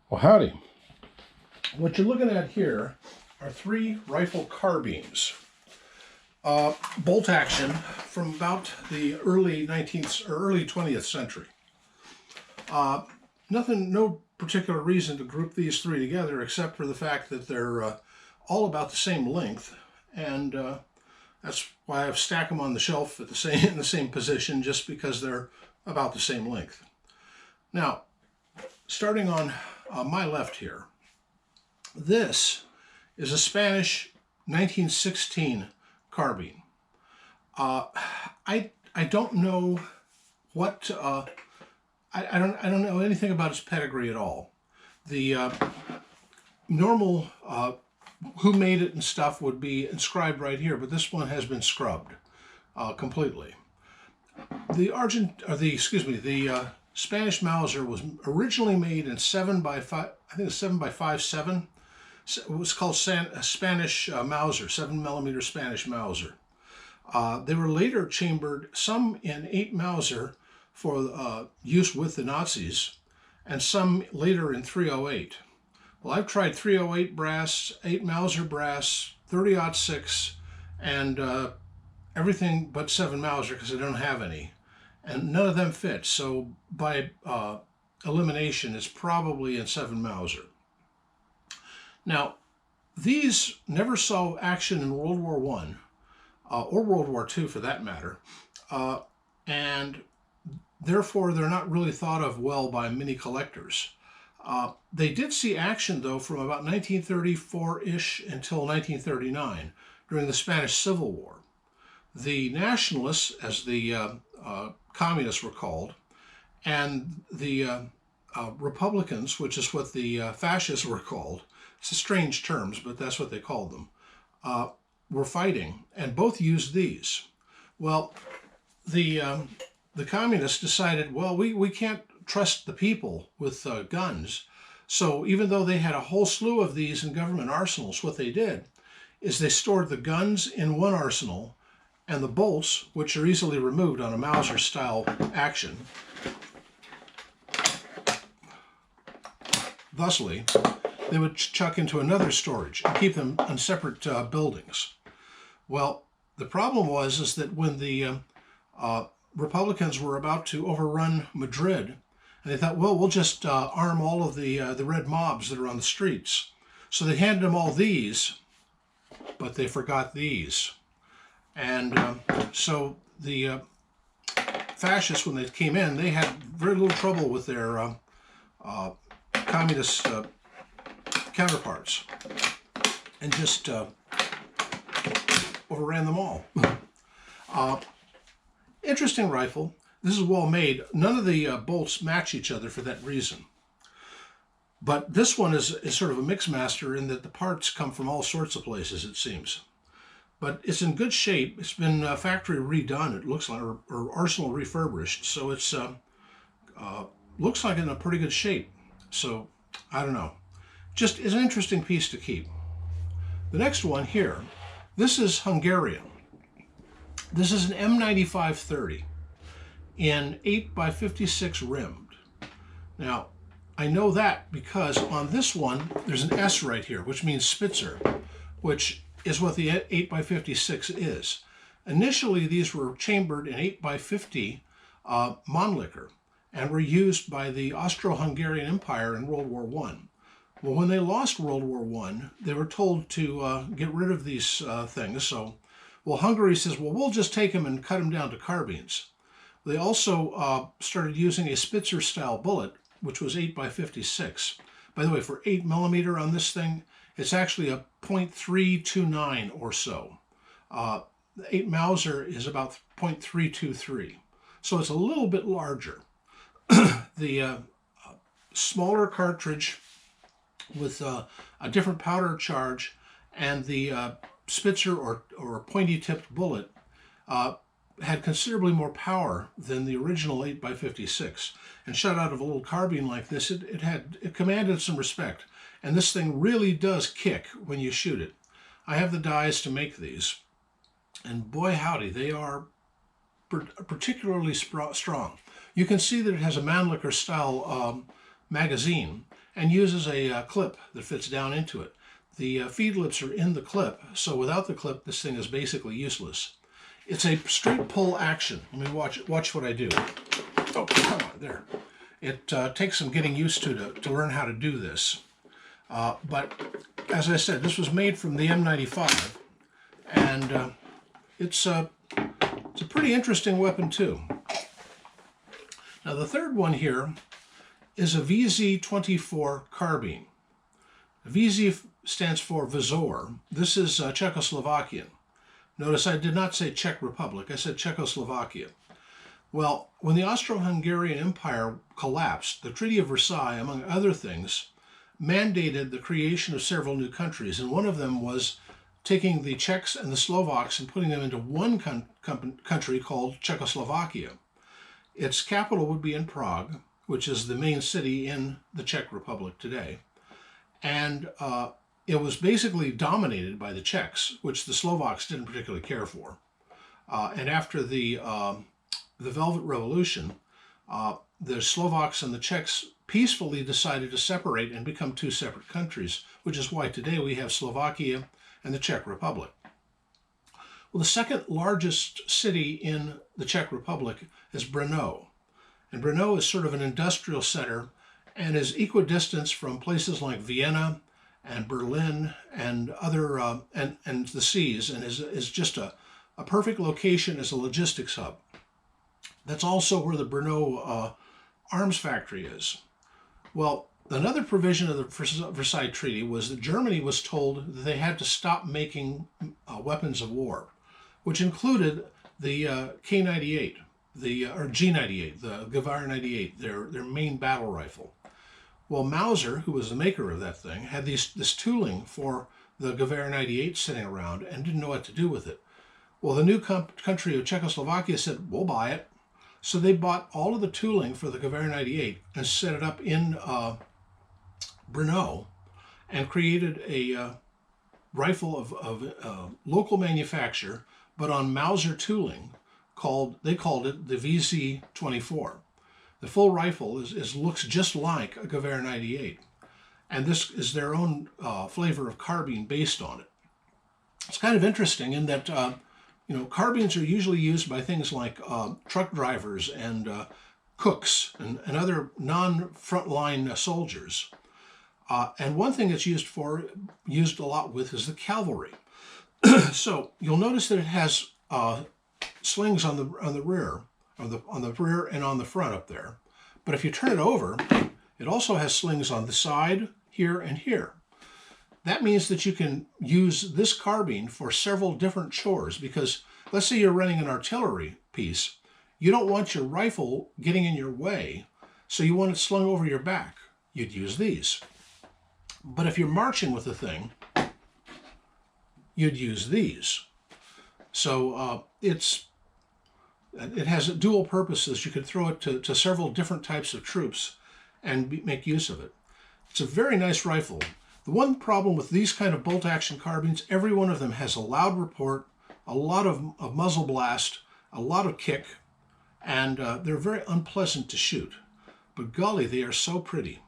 Well, howdy. What you're looking at here are three rifle carbines. Bolt action from about the early 19th or early 20th century. No particular reason to group these three together except for the fact that they're all about the same length, and that's why I've stacked them on the shelf at in the same position, just because they're about the same length. Now, starting on my left here, this is a Spanish 1916 carbine. I don't know what I don't know anything about its pedigree at all. The normal who made it and stuff would be inscribed right here, but this one has been scrubbed completely. The Spanish Mauser was originally made in 7x5. I think it's 7x5.7. It was called Spanish Mauser, 7mm Spanish Mauser. They were later chambered, some in 8 Mauser for use with the Nazis, and some later in 308. Well, I've tried 308 brass, 8 Mauser brass, 30-06, and everything but 7 Mauser because I don't have any. And none of them fit, so by elimination, it's probably in 7 Mauser. Now, these never saw action in World War I, or World War II for that matter, and therefore they're not really thought of well by many collectors. They did see action, though, from about 1934-ish until 1939, during the Spanish Civil War. The Nationalists, as the Communists were called, and the Republicans, which is what the Fascists were called, it's a strange terms, but that's what they called them, were fighting, and both used these. Well, the Communists decided, well, we can't trust the people with guns, so even though they had a whole slew of these in government arsenals, what they did is they stored the guns in one arsenal and the bolts, which are easily removed on a Mauser-style action. Thusly, they would chuck into another storage and keep them in separate buildings. Well, the problem was that when the Republicans were about to overrun Madrid, and they thought, well, we'll just arm all of the red mobs that are on the streets. So they handed them all these, but they forgot these. And so the fascists, when they came in, they had very little trouble with their communist counterparts, and just overran them all. Interesting rifle. This is well made. None of the bolts match each other for that reason. But this one is sort of a mix master in that the parts come from all sorts of places, it seems. But it's in good shape. It's been factory redone, it looks like, or arsenal refurbished. So it's looks like in a pretty good shape. So I don't know. Just is an interesting piece to keep. The next one here, this is Hungarian. This is an M95-30 in 8x56 rimmed. Now, I know that because on this one, there's an S right here, which means Spitzer, which is what the 8x56 is. Initially, these were chambered in 8x50 Mannlicher and were used by the Austro-Hungarian Empire in World War I. Well, when they lost World War I, they were told to get rid of these things. So, well, Hungary says, well, we'll just take them and cut them down to carbines. They also started using a Spitzer-style bullet, which was 8x56. By the way, for 8mm on this thing, it's actually a .329 or so. The 8 Mauser is about .323. So it's a little bit larger. The smaller cartridge with a different powder charge, and the Spitzer or pointy-tipped bullet had considerably more power than the original 8x56. And shot out of a little carbine like this, it commanded some respect. And this thing really does kick when you shoot it. I have the dies to make these, and boy howdy, they are particularly strong. You can see that it has a Mannlicher style magazine, and uses a clip that fits down into it. The feed lips are in the clip, so without the clip, this thing is basically useless. It's a straight pull action. Let me watch what I do. Oh, come on, there. It takes some getting used to learn how to do this. But as I said, this was made from the M95, and it's a pretty interesting weapon too. Now the third one here is a VZ-24 carbine. VZ stands for Vzor. This is Czechoslovakian. Notice I did not say Czech Republic, I said Czechoslovakia. Well, when the Austro-Hungarian Empire collapsed, the Treaty of Versailles, among other things, mandated the creation of several new countries, and one of them was taking the Czechs and the Slovaks and putting them into one country called Czechoslovakia. Its capital would be in Prague, which is the main city in the Czech Republic today. And it was basically dominated by the Czechs, which the Slovaks didn't particularly care for. And after the Velvet Revolution, the Slovaks and the Czechs peacefully decided to separate and become two separate countries, which is why today we have Slovakia and the Czech Republic. Well, the second largest city in the Czech Republic is Brno. And Brno is sort of an industrial center and is equidistant from places like Vienna and Berlin and other and the seas, and is just a perfect location as a logistics hub. That's also where the Brno arms factory is. Well, another provision of the Versailles Treaty was that Germany was told that they had to stop making weapons of war, which included the K98, or G98, the Gewehr 98, their main battle rifle. Well, Mauser, who was the maker of that thing, had this tooling for the Gewehr 98 sitting around and didn't know what to do with it. Well, the new country of Czechoslovakia said, we'll buy it. So they bought all of the tooling for the Gewehr 98 and set it up in Brno and created a rifle of local manufacture, but on Mauser tooling. They called it the VZ-24. The full rifle looks just like a Gewehr 98, and this is their own flavor of carbine based on it. It's kind of interesting in that carbines are usually used by things like truck drivers and cooks and other non-frontline soldiers. And one thing it's used a lot with is the cavalry. So you'll notice that it has slings on the rear, on the rear and on the front up there. But if you turn it over, it also has slings on the side, here, and here. That means that you can use this carbine for several different chores, because let's say you're running an artillery piece. You don't want your rifle getting in your way, so you want it slung over your back. You'd use these. But if you're marching with the thing, you'd use these. So it has dual purposes. You could throw it to several different types of troops and make use of it. It's a very nice rifle. The one problem with these kind of bolt-action carbines, every one of them has a loud report, a lot of muzzle blast, a lot of kick, and they're very unpleasant to shoot. But golly, they are so pretty.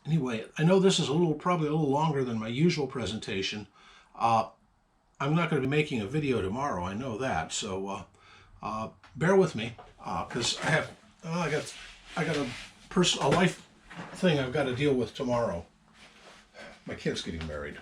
Anyway, I know this is probably a little longer than my usual presentation. I'm not going to be making a video tomorrow, I know that, so bear with me, because I got a life thing I've got to deal with tomorrow. My kid's getting married.